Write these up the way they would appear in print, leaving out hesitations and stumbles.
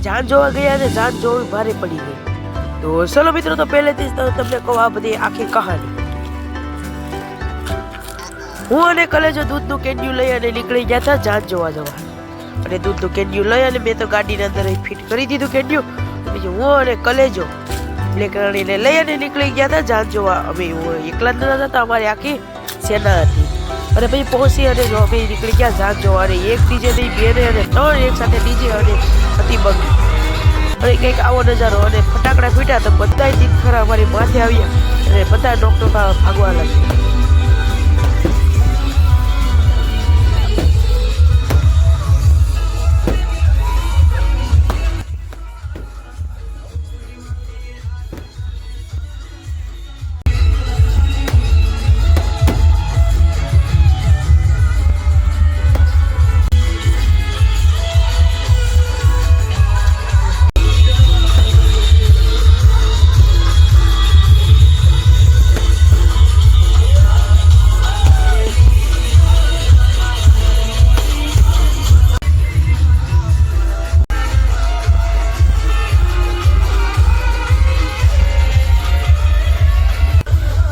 જાન જોવા ગયા અને જાન જોવી ભારે પડી ગઈ। તો ચલો મિત્રો, તો પહેલેથી જ તમને કહું આ બધી આખી કહાની। હું અને કલેજો દૂધનું કેન્યું લઈ અને નીકળી ગયા હતા જાન જોવા અને દૂધનું કેન્યું લઈ અને મેં તો ગાડીની અંદર ફિટ કરી દીધું કેન્યું। બીજું હું અને કલેજો બ્લેક રાણીને લઈ અને નીકળી ગયા હતા જાન જોવા। અમે એકલા જ નતા જતા, અમારી આખી સેના હતી। અને પછી પહોંચી અને અમે નીકળી ગયા જાન જોવા। અને એક ડીજે નહીં, બે ને અને ત્રણ એક સાથે ડીજે અને હતી બંધ અને કંઈક આવો નજારો અને ફટાકડા ફૂટ્યા તો બધા તીખરા અમારી માથે આવ્યા અને બધા ડોક્ટર ભાગવા લાગ્યા।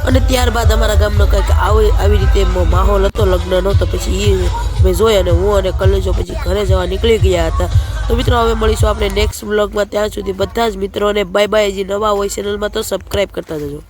અને ત્યારબાદ અમારા ગામનો કંઈક આવી રીતે માહોલ હતો લગ્નનો। તો પછી એ મેં જોઈ અને હું અને કલેજો પછી ઘરે જવા નીકળી ગયા હતા। તો મિત્રો હવે મળીશું આપણે નેક્સ્ટ વ્લોગમાં। ત્યાં સુધી બધા જ મિત્રોને બાય બાય। જે નવા હોય ચેનલમાં તો સબસ્ક્રાઈબ કરતા જજો।